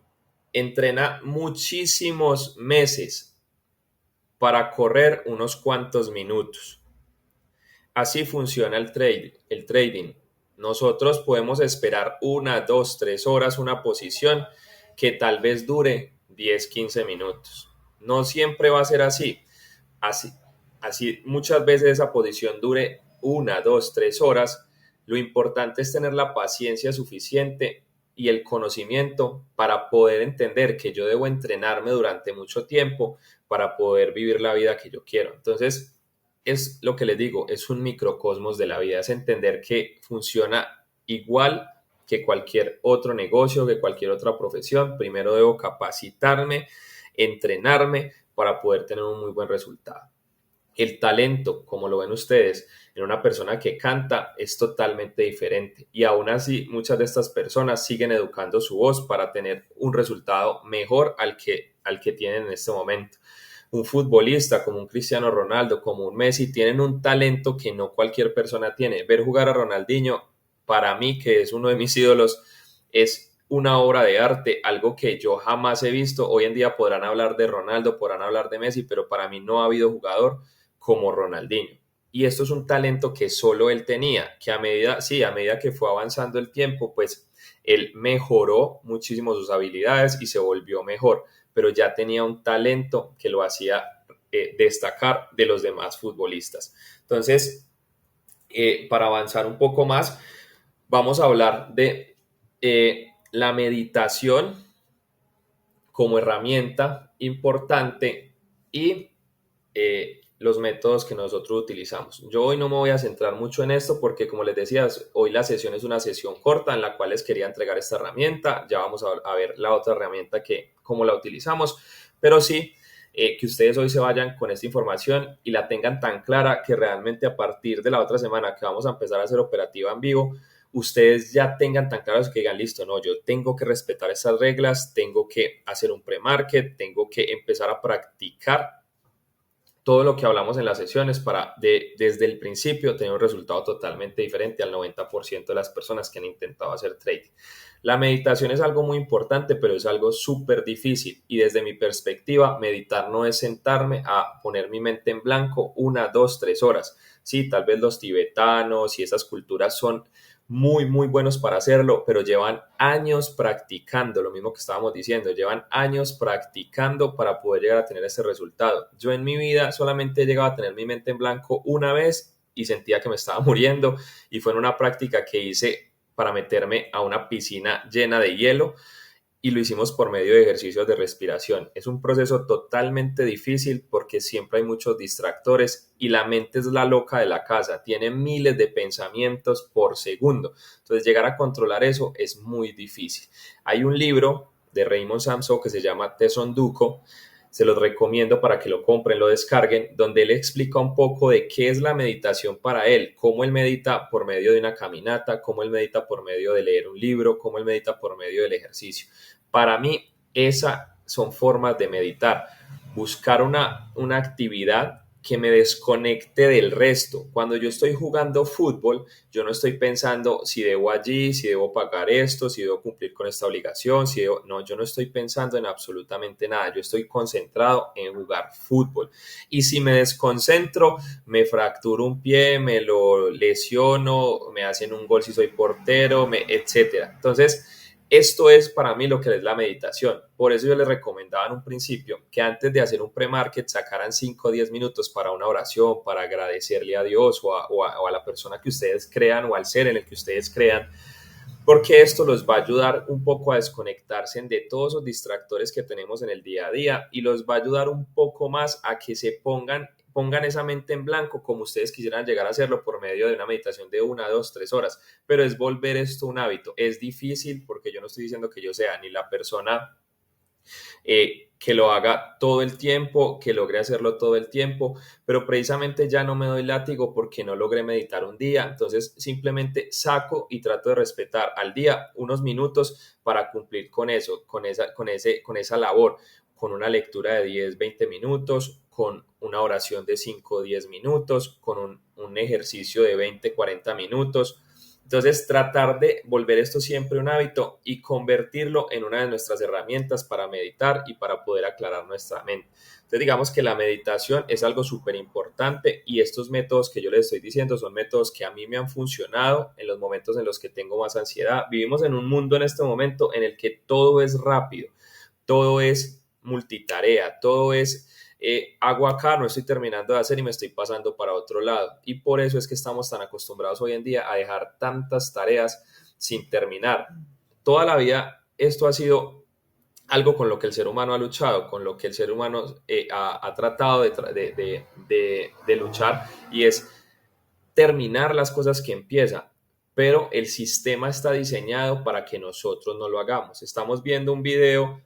entrena muchísimos meses para correr unos cuantos minutos. Así funciona el trading. Nosotros podemos esperar 1, 2, 3 horas una posición que tal vez dure 10, 15 minutos. No siempre va a ser así. Así, así muchas veces esa posición dure 1, 2, 3 horas. Lo importante es tener la paciencia suficiente y el conocimiento para poder entender que yo debo entrenarme durante mucho tiempo para poder vivir la vida que yo quiero. Entonces, es lo que les digo, es un microcosmos de la vida, es entender que funciona igual que cualquier otro negocio, que cualquier otra profesión. Primero debo capacitarme, entrenarme para poder tener un muy buen resultado. El talento, como lo ven ustedes, en una persona que canta es totalmente diferente y aún así muchas de estas personas siguen educando su voz para tener un resultado mejor al que tienen en este momento. Un futbolista como un Cristiano Ronaldo, como un Messi, tienen un talento que no cualquier persona tiene. Ver jugar a Ronaldinho, para mí, que es uno de mis ídolos, es una obra de arte, algo que yo jamás he visto. Hoy en día podrán hablar de Ronaldo, podrán hablar de Messi, pero para mí no ha habido jugador como Ronaldinho. Y esto es un talento que solo él tenía, que a medida que fue avanzando el tiempo, pues él mejoró muchísimo sus habilidades y se volvió mejor, pero ya tenía un talento que lo hacía destacar de los demás futbolistas. Entonces, para avanzar un poco más, vamos a hablar de la meditación como herramienta importante y los métodos que nosotros utilizamos. Yo hoy no me voy a centrar mucho en esto porque, como les decía, hoy la sesión es una sesión corta en la cual les quería entregar esta herramienta. Ya vamos a ver la otra herramienta cómo la utilizamos, pero sí que ustedes hoy se vayan con esta información y la tengan tan clara que realmente a partir de la otra semana que vamos a empezar a hacer operativa en vivo, ustedes ya tengan tan claros que digan, listo, no, yo tengo que respetar esas reglas, tengo que hacer un pre-market, tengo que empezar a practicar todo lo que hablamos en las sesiones para desde el principio tener un resultado totalmente diferente al 90% de las personas que han intentado hacer trading. La meditación es algo muy importante, pero es algo súper difícil y desde mi perspectiva, meditar no es sentarme a poner mi mente en blanco 1, 2, 3 horas. Sí, tal vez los tibetanos y esas culturas son muy, muy buenos para hacerlo, pero llevan años practicando, lo mismo que estábamos diciendo, llevan años practicando para poder llegar a tener ese resultado. Yo en mi vida solamente he llegado a tener mi mente en blanco una vez y sentía que me estaba muriendo y fue en una práctica que hice para meterme a una piscina llena de hielo y lo hicimos por medio de ejercicios de respiración. Es un proceso totalmente difícil porque siempre hay muchos distractores y la mente es la loca de la casa, tiene miles de pensamientos por segundo. Entonces llegar a controlar eso es muy difícil. Hay un libro de Raymond Samson que se llama Tezon Duco, se los recomiendo para que lo compren, lo descarguen, donde él explica un poco de qué es la meditación para él, cómo él medita por medio de una caminata, cómo él medita por medio de leer un libro, cómo él medita por medio del ejercicio. Para mí, esas son formas de meditar, buscar una actividad que me desconecte del resto. Cuando yo estoy jugando fútbol, yo no estoy pensando si debo allí, si debo pagar esto, si debo cumplir con esta obligación, si debo... No, yo no estoy pensando en absolutamente nada. Yo estoy concentrado en jugar fútbol. Y si me desconcentro, me fracturo un pie, me lo lesiono, me hacen un gol si soy portero, etcétera. Entonces, esto es para mí lo que es la meditación. Por eso yo les recomendaba en un principio que antes de hacer un pre-market sacaran 5 o 10 minutos para una oración, para agradecerle a Dios o a la persona que ustedes crean o al ser en el que ustedes crean, porque esto los va a ayudar un poco a desconectarse de todos esos distractores que tenemos en el día a día y los va a ayudar un poco más a que se pongan esa mente en blanco como ustedes quisieran llegar a hacerlo por medio de una meditación de 1, 2, 3 horas, pero es volver esto un hábito. Es difícil porque yo no estoy diciendo que yo sea ni la persona que lo haga todo el tiempo, que logre hacerlo todo el tiempo, pero precisamente ya no me doy látigo porque no logré meditar un día, entonces simplemente saco y trato de respetar al día unos minutos para cumplir con eso, con esa labor, con una lectura de 10, 20 minutos, con una oración de 5 o 10 minutos, con un ejercicio de 20, 40 minutos. Entonces, tratar de volver esto siempre un hábito y convertirlo en una de nuestras herramientas para meditar y para poder aclarar nuestra mente. Entonces, digamos que la meditación es algo súper importante y estos métodos que yo les estoy diciendo son métodos que a mí me han funcionado en los momentos en los que tengo más ansiedad. Vivimos en un mundo en este momento en el que todo es rápido, todo es multitarea, todo es hago acá, no estoy terminando de hacer y me estoy pasando para otro lado. Y por eso es que estamos tan acostumbrados hoy en día a dejar tantas tareas sin terminar. Toda la vida esto ha sido algo con lo que el ser humano ha luchado, con lo que el ser humano ha tratado de luchar y es terminar las cosas que empieza. Pero el sistema está diseñado para que nosotros no lo hagamos. Estamos viendo un video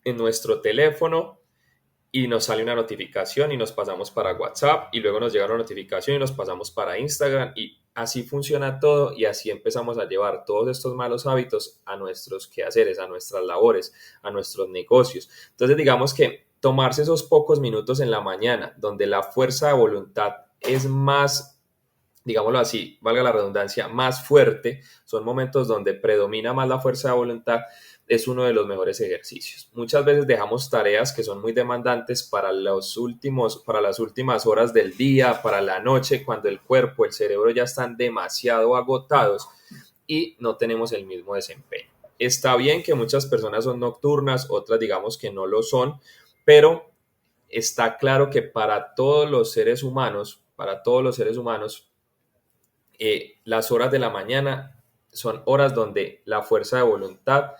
en nuestro teléfono y nos sale una notificación y nos pasamos para WhatsApp y luego nos llega una notificación y nos pasamos para Instagram y así funciona todo y así empezamos a llevar todos estos malos hábitos a nuestros quehaceres, a nuestras labores, a nuestros negocios. Entonces digamos que tomarse esos pocos minutos en la mañana donde la fuerza de voluntad es más, digámoslo así, valga la redundancia, más fuerte, son momentos donde predomina más la fuerza de voluntad, es uno de los mejores ejercicios. Muchas veces dejamos tareas que son muy demandantes para las últimas horas del día, para la noche, cuando el cuerpo, el cerebro ya están demasiado agotados y no tenemos el mismo desempeño. Está bien que muchas personas son nocturnas, otras digamos que no lo son, pero está claro que para todos los seres humanos, las horas de la mañana son horas donde la fuerza de voluntad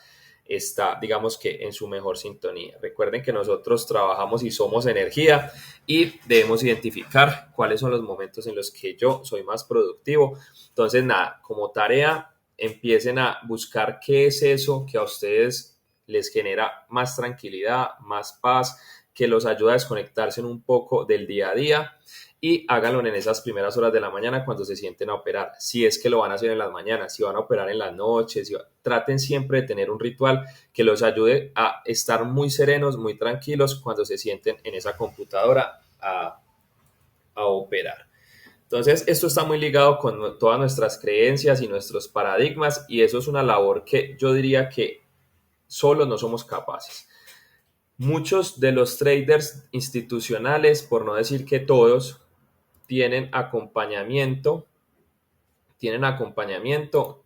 está, digamos que en su mejor sintonía. Recuerden que nosotros trabajamos y somos energía y debemos identificar cuáles son los momentos en los que yo soy más productivo. Entonces, nada, como tarea, empiecen a buscar qué es eso que a ustedes les genera más tranquilidad, más paz, que los ayuda a desconectarse un poco del día a día y háganlo en esas primeras horas de la mañana cuando se sienten a operar. Si es que lo van a hacer en las mañanas, si van a operar en las noches, traten siempre de tener un ritual que los ayude a estar muy serenos, muy tranquilos cuando se sienten en esa computadora a operar. Entonces, esto está muy ligado con todas nuestras creencias y nuestros paradigmas y eso es una labor que yo diría que solo no somos capaces. Muchos de los traders institucionales, por no decir que todos, tienen acompañamiento, tienen acompañamiento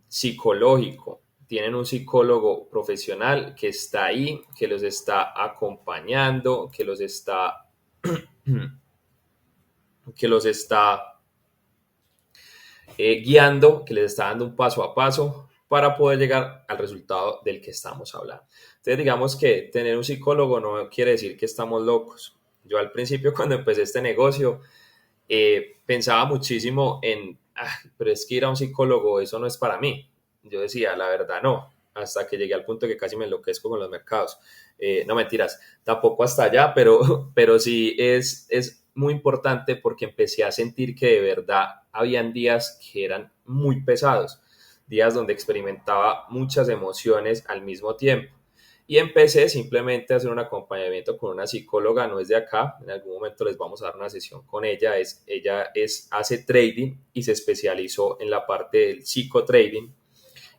psicológico, tienen un psicólogo profesional que está ahí, que los está acompañando, que los está guiando, que les está dando un paso a paso para poder llegar al resultado del que estamos hablando. Entonces, digamos que tener un psicólogo no quiere decir que estamos locos. Yo al principio, cuando empecé este negocio, pensaba muchísimo en, pero es que ir a un psicólogo, eso no es para mí. Yo decía, la verdad no, hasta que llegué al punto que casi me enloquezco con los mercados. No mentiras, tampoco hasta allá, pero sí es muy importante porque empecé a sentir que de verdad habían días que eran muy pesados, días donde experimentaba muchas emociones al mismo tiempo. Y empecé simplemente a hacer un acompañamiento con una psicóloga, no es de acá, en algún momento les vamos a dar una sesión con ella, hace trading y se especializó en la parte del psicotrading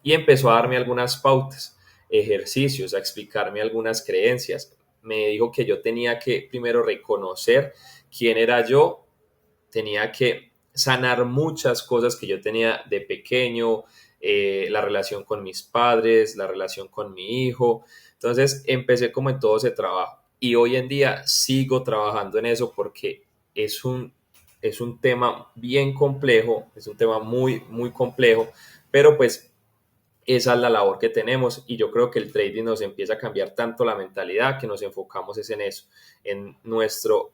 y empezó a darme algunas pautas, ejercicios, a explicarme algunas creencias. Me dijo que yo tenía que primero reconocer quién era yo, tenía que sanar muchas cosas que yo tenía de pequeño, la relación con mis padres, la relación con mi hijo. Entonces empecé como en todo ese trabajo y hoy en día sigo trabajando en eso porque es un tema bien complejo, es un tema muy, muy complejo, pero pues esa es la labor que tenemos y yo creo que el trading nos empieza a cambiar tanto la mentalidad que nos enfocamos es en eso, en nuestro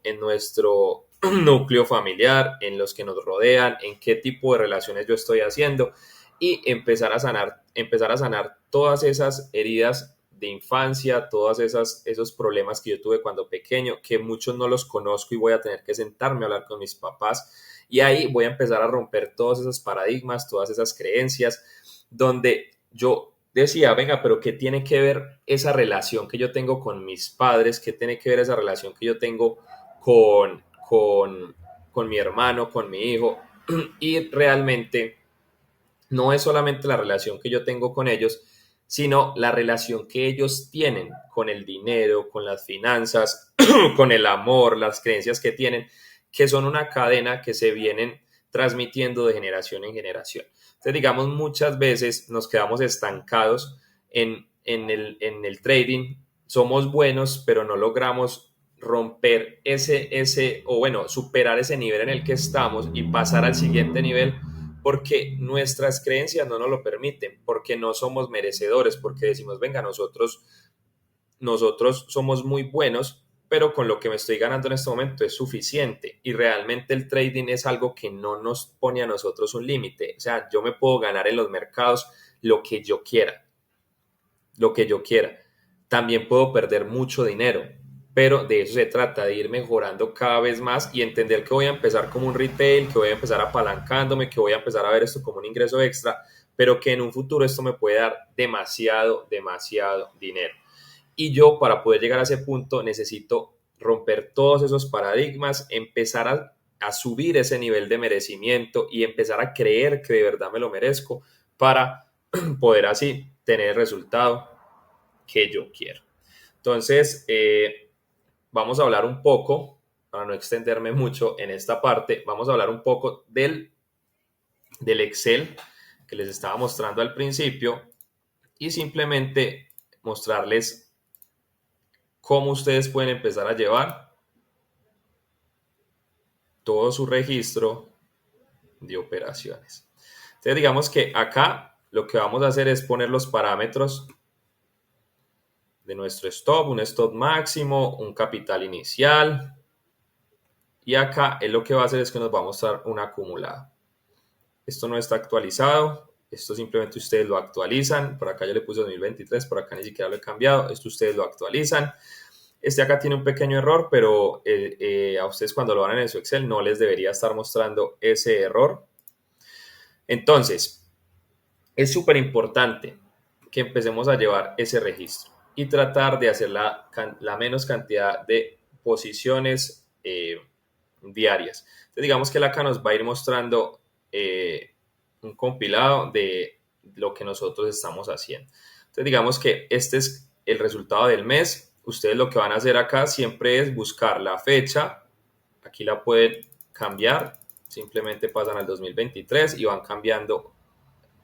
núcleo familiar, en los que nos rodean, en qué tipo de relaciones yo estoy haciendo y empezar a sanar todas esas heridas de infancia, esos problemas que yo tuve cuando pequeño, que muchos no los conozco y voy a tener que sentarme a hablar con mis papás y ahí voy a empezar a romper todos esos paradigmas, todas esas creencias, donde yo decía, venga, pero ¿qué tiene que ver esa relación que yo tengo con mis padres? ¿Qué tiene que ver esa relación que yo tengo con, con, con mi hermano, con mi hijo? Y realmente no es solamente la relación que yo tengo con ellos, sino la relación que ellos tienen con el dinero, con las finanzas, con el amor, las creencias que tienen, que son una cadena que se vienen transmitiendo de generación en generación. Entonces, digamos, muchas veces nos quedamos estancados en el trading, somos buenos, pero no logramos romper o bueno, superar ese nivel en el que estamos y pasar al siguiente nivel porque nuestras creencias no nos lo permiten, porque no somos merecedores, porque decimos, venga, nosotros somos muy buenos, pero con lo que me estoy ganando en este momento es suficiente. Y realmente el trading es algo que no nos pone a nosotros un límite. O sea, yo me puedo ganar en los mercados lo que yo quiera, lo que yo quiera. También puedo perder mucho dinero, pero de eso se trata, de ir mejorando cada vez más y entender que voy a empezar como un retail, que voy a empezar apalancándome, que voy a empezar a ver esto como un ingreso extra, pero que en un futuro esto me puede dar demasiado, demasiado dinero. Y yo para poder llegar a ese punto necesito romper todos esos paradigmas, empezar a subir ese nivel de merecimiento y empezar a creer que de verdad me lo merezco para poder así tener el resultado que yo quiero. Entonces, vamos a hablar un poco, para no extenderme mucho en esta parte, vamos a hablar un poco del Excel que les estaba mostrando al principio y simplemente mostrarles cómo ustedes pueden empezar a llevar todo su registro de operaciones. Entonces, digamos que acá lo que vamos a hacer es poner los parámetros de nuestro stop, un stop máximo, un capital inicial. Y acá es lo que va a hacer es que nos va a mostrar un acumulado. Esto no está actualizado, esto simplemente ustedes lo actualizan. Por acá yo le puse 2023, por acá ni siquiera lo he cambiado. Esto ustedes lo actualizan. Este acá tiene un pequeño error, pero a ustedes cuando lo van en su Excel no les debería estar mostrando ese error. Entonces, es súper importante que empecemos a llevar ese registro y tratar de hacer la menos cantidad de posiciones diarias. Entonces digamos que él acá nos va a ir mostrando un compilado de lo que nosotros estamos haciendo. Entonces digamos que este es el resultado del mes. Ustedes lo que van a hacer acá siempre es buscar la fecha. Aquí la pueden cambiar. Simplemente pasan al 2023 y van cambiando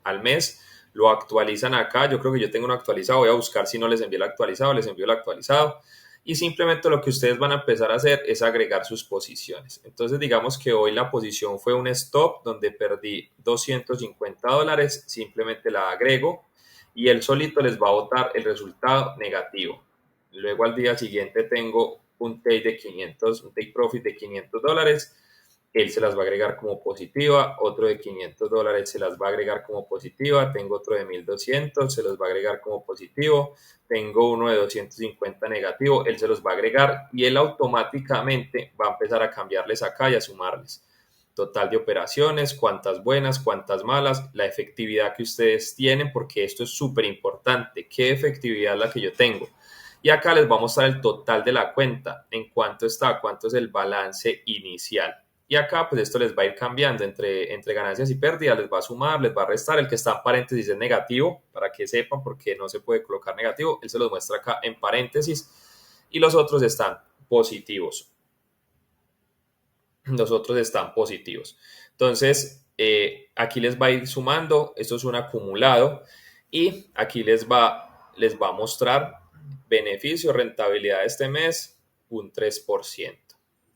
al mes. Lo actualizan acá. Yo creo que yo tengo uno actualizado. Voy a buscar si no les envié el actualizado. Les envío el actualizado. Y simplemente lo que ustedes van a empezar a hacer es agregar sus posiciones. Entonces digamos que hoy la posición fue un stop donde perdí $250. Simplemente la agrego y él solito les va a botar el resultado negativo. Luego al día siguiente tengo un take profit de $500. Él se las va a agregar como positiva, otro de $500 se las va a agregar como positiva, tengo otro de 1200, se los va a agregar como positivo, tengo uno de 250 negativo, él se los va a agregar y él automáticamente va a empezar a cambiarles acá y a sumarles. Total de operaciones, cuántas buenas, cuántas malas, la efectividad que ustedes tienen, porque esto es súper importante. ¿Qué efectividad es la que yo tengo? Y acá les vamos a mostrar el total de la cuenta, en cuánto está, cuánto es el balance inicial. Y acá pues esto les va a ir cambiando entre ganancias y pérdidas, les va a sumar, les va a restar. El que está en paréntesis es negativo, para que sepan, porque no se puede colocar negativo. Él se los muestra acá en paréntesis y los otros están positivos. Los otros están positivos. Entonces, aquí les va a ir sumando. Esto es un acumulado y aquí les va a mostrar beneficio, rentabilidad de este mes, un 3%.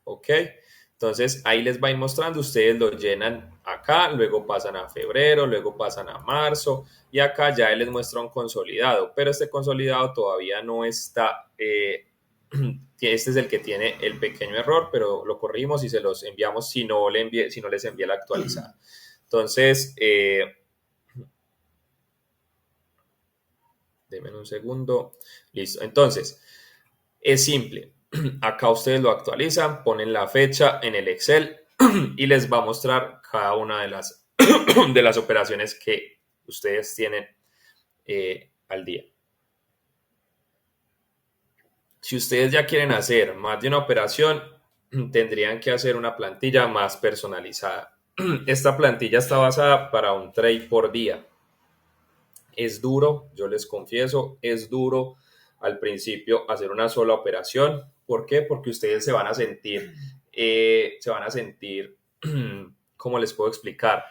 ¿Ok? Entonces, ahí les va a ir mostrando. Ustedes lo llenan acá, luego pasan a febrero, luego pasan a marzo y acá ya les muestra un consolidado. Pero este consolidado todavía no está... este es el que tiene el pequeño error, pero lo corrimos y se los enviamos si no les envié la actualizada. Entonces, denme un segundo. Listo. Entonces, es simple. Acá ustedes lo actualizan, ponen la fecha en el Excel y les va a mostrar cada una de las operaciones que ustedes tienen al día. Si ustedes ya quieren hacer más de una operación, tendrían que hacer una plantilla más personalizada. Esta plantilla está basada para un trade por día. Es duro, yo les confieso, es duro al principio hacer una sola operación. ¿Por qué? Porque ustedes se van a sentir, ¿cómo les puedo explicar?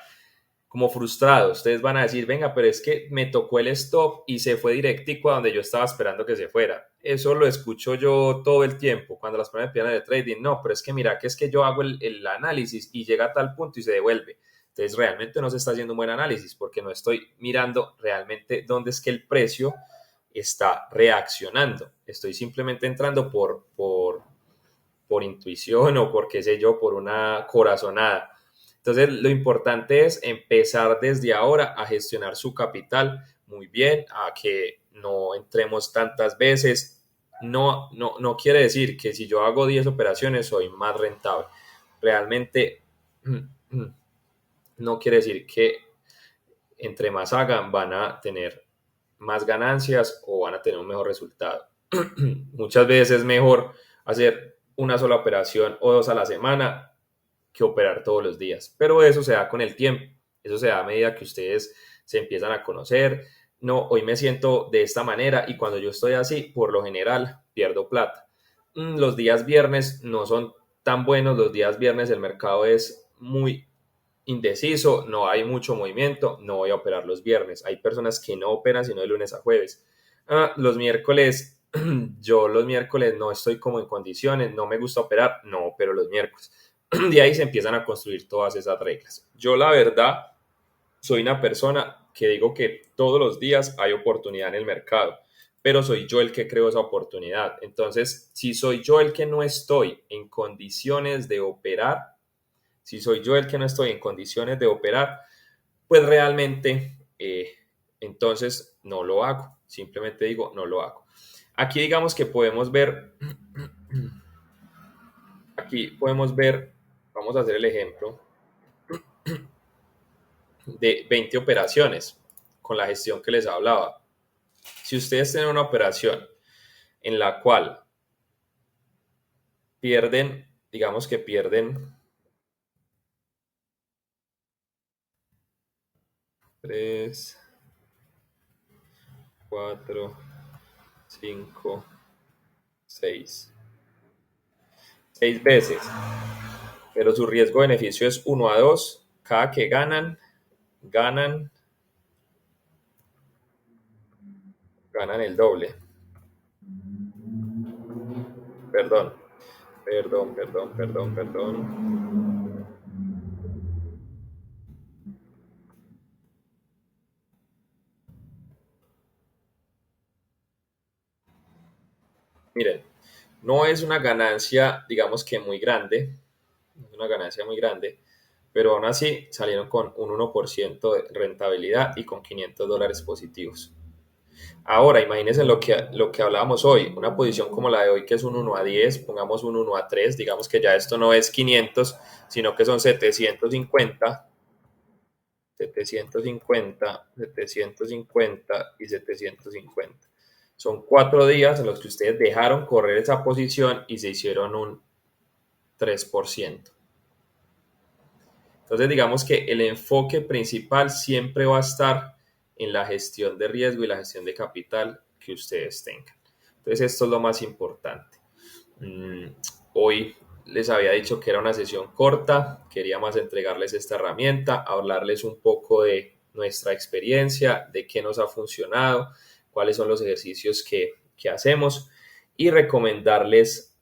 Como frustrados. Ustedes van a decir, venga, pero es que me tocó el stop y se fue directico a donde yo estaba esperando que se fuera. Eso lo escucho yo todo el tiempo cuando las personas me piden de trading. No, pero es que mira, que es que yo hago el análisis y llega a tal punto y se devuelve. Entonces realmente no se está haciendo un buen análisis porque no estoy mirando realmente dónde es que el precio está reaccionando. Estoy simplemente entrando por intuición o por qué sé yo, por una corazonada. Entonces, lo importante es empezar desde ahora a gestionar su capital muy bien, a que no entremos tantas veces. No quiere decir que si yo hago 10 operaciones soy más rentable. Realmente no quiere decir que entre más hagan van a tener más ganancias o van a tener un mejor resultado. Muchas veces es mejor hacer una sola operación o dos a la semana que operar todos los días. Pero eso se da con el tiempo, eso se da a medida que ustedes se empiezan a conocer. No, hoy me siento de esta manera y cuando yo estoy así, por lo general, pierdo plata. Los días viernes no son tan buenos, los días viernes el mercado es muy indeciso, no hay mucho movimiento, no voy a operar los viernes. Hay personas que no operan sino de lunes a jueves. Los miércoles, yo los miércoles no estoy como en condiciones, no me gusta operar, no opero los miércoles. De ahí se empiezan a construir todas esas reglas. Yo la verdad soy una persona que digo que todos los días hay oportunidad en el mercado, pero soy yo el que creo esa oportunidad. Entonces, si soy yo el que no estoy en condiciones de operar, si soy yo el que no estoy en condiciones de operar, pues realmente entonces no lo hago. Simplemente digo, no lo hago. Aquí digamos que podemos ver, vamos a hacer el ejemplo de 20 operaciones con la gestión que les hablaba. Si ustedes tienen una operación en la cual pierden digamos que pierden 3, 4, 5, 6 veces, pero su riesgo-beneficio es 1 a 2. Cada que ganan, ganan el doble. Perdón, perdón. Miren, no es una ganancia, digamos que muy grande, no es una ganancia muy grande, pero aún así salieron con un 1% de rentabilidad y con $500 positivos. Ahora, imagínense lo que hablábamos hoy, una posición como la de hoy que es un 1 a 10, pongamos un 1 a 3, digamos que ya esto no es 500, sino que son 750 y 750. Son 4 días en los que ustedes dejaron correr esa posición y se hicieron un 3%. Entonces, digamos que el enfoque principal siempre va a estar en la gestión de riesgo y la gestión de capital que ustedes tengan. Entonces, esto es lo más importante. Hoy les había dicho que era una sesión corta, quería más entregarles esta herramienta, hablarles un poco de nuestra experiencia, de qué nos ha funcionado, cuáles son los ejercicios que hacemos y recomendarles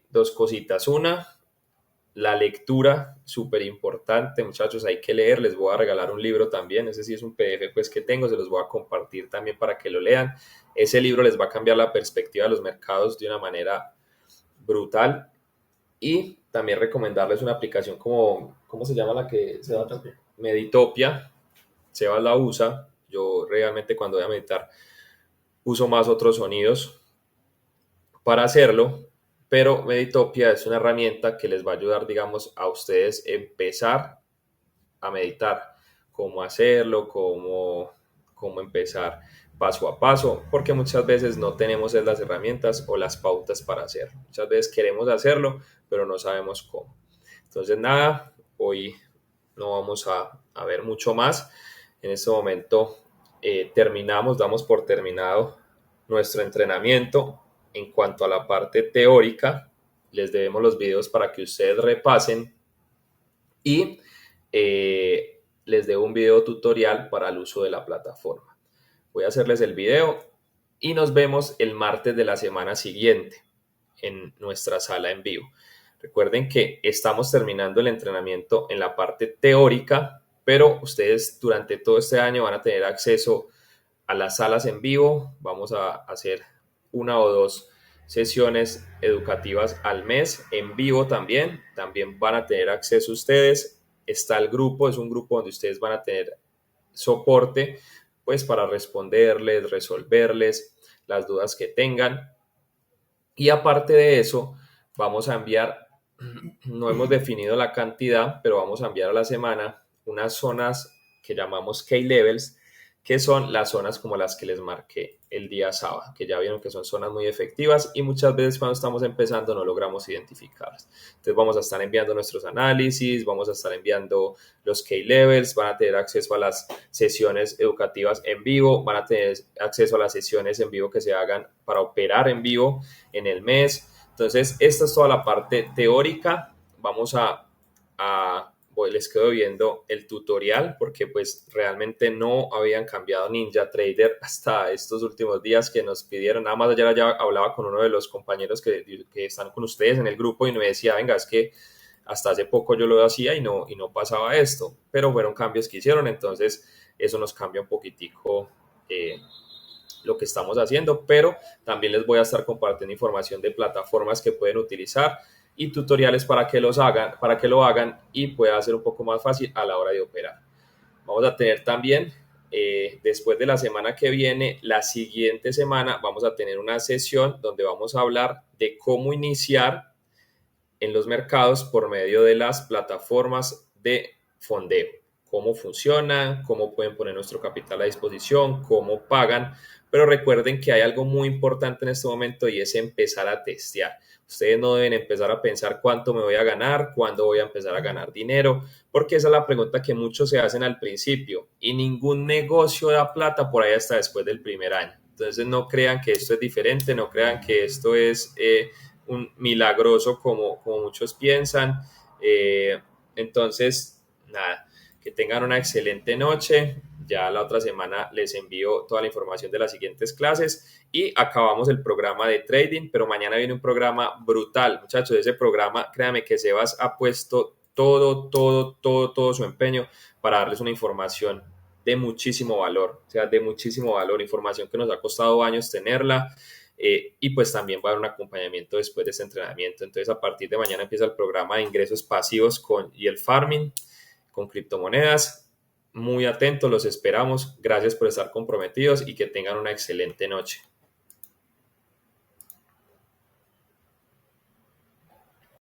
dos cositas. Una, la lectura, súper importante, muchachos, hay que leer. Les voy a regalar un libro también, ese sí es un PDF pues que tengo, se los voy a compartir también para que lo lean. Ese libro les va a cambiar la perspectiva de los mercados de una manera brutal. Y también recomendarles una aplicación como, ¿cómo se llama la que se va a Meditopia? Sebas la usa. Yo realmente cuando voy a meditar uso más otros sonidos para hacerlo, pero Meditopia es una herramienta que les va a ayudar, digamos, a ustedes empezar a meditar, cómo hacerlo, cómo empezar paso a paso, porque muchas veces no tenemos las herramientas o las pautas para hacerlo. Muchas veces queremos hacerlo, pero no sabemos cómo. Entonces, nada, hoy no vamos a ver mucho más. En este momento terminamos, damos por terminado nuestro entrenamiento. En cuanto a la parte teórica, les debemos los videos para que ustedes repasen y les debo un video tutorial para el uso de la plataforma. Voy a hacerles el video y nos vemos el martes de la semana siguiente en nuestra sala en vivo. Recuerden que estamos terminando el entrenamiento en la parte teórica, pero ustedes durante todo este año van a tener acceso a las salas en vivo. Vamos a hacer 1 o 2 sesiones educativas al mes en vivo también. También van a tener acceso ustedes. Está el grupo, es un grupo donde ustedes van a tener soporte pues para responderles, resolverles las dudas que tengan. Y aparte de eso, vamos a enviar, no hemos definido la cantidad, pero vamos a enviar a la semana unas zonas que llamamos key levels, que son las zonas como las que les marqué el día sábado, que ya vieron que son zonas muy efectivas y muchas veces cuando estamos empezando no logramos identificarlas. Entonces vamos a estar enviando nuestros análisis, vamos a estar enviando los key levels, van a tener acceso a las sesiones educativas en vivo, van a tener acceso a las sesiones en vivo que se hagan para operar en vivo en el mes. Entonces, esta es toda la parte teórica. Vamos les quedo viendo el tutorial porque pues realmente no habían cambiado NinjaTrader hasta estos últimos días que nos pidieron. Nada más ayer ya hablaba con uno de los compañeros que están con ustedes en el grupo y me decía, venga, es que hasta hace poco yo lo hacía y no pasaba esto, pero fueron cambios que hicieron, entonces eso nos cambia un poquitico lo que estamos haciendo, pero también les voy a estar compartiendo información de plataformas que pueden utilizar y tutoriales para que lo hagan y pueda ser un poco más fácil a la hora de operar. Vamos a tener también, después de la semana que viene, la siguiente semana vamos a tener una sesión donde vamos a hablar de cómo iniciar en los mercados por medio de las plataformas de fondeo. cómo funcionan, cómo pueden poner nuestro capital a disposición, cómo pagan, pero recuerden que hay algo muy importante en este momento y es empezar a testear. Ustedes no deben empezar a pensar cuánto me voy a ganar, cuándo voy a empezar a ganar dinero, porque esa es la pregunta que muchos se hacen al principio y ningún negocio da plata por ahí hasta después del primer año. Entonces no crean que esto es diferente, no crean que esto es un milagroso como muchos piensan. Entonces, nada, que tengan una excelente noche. Ya la otra semana les envío toda la información de las siguientes clases y acabamos el programa de trading, pero mañana viene un programa brutal. Muchachos, ese programa, créanme que Sebas ha puesto todo su empeño para darles una información de muchísimo valor, o sea, de muchísimo valor, información que nos ha costado años tenerla. Y pues también va a haber un acompañamiento después de este entrenamiento. Entonces a partir de mañana empieza el programa de ingresos pasivos y el farming con criptomonedas. Muy atentos, los esperamos. Gracias por estar comprometidos y que tengan una excelente noche.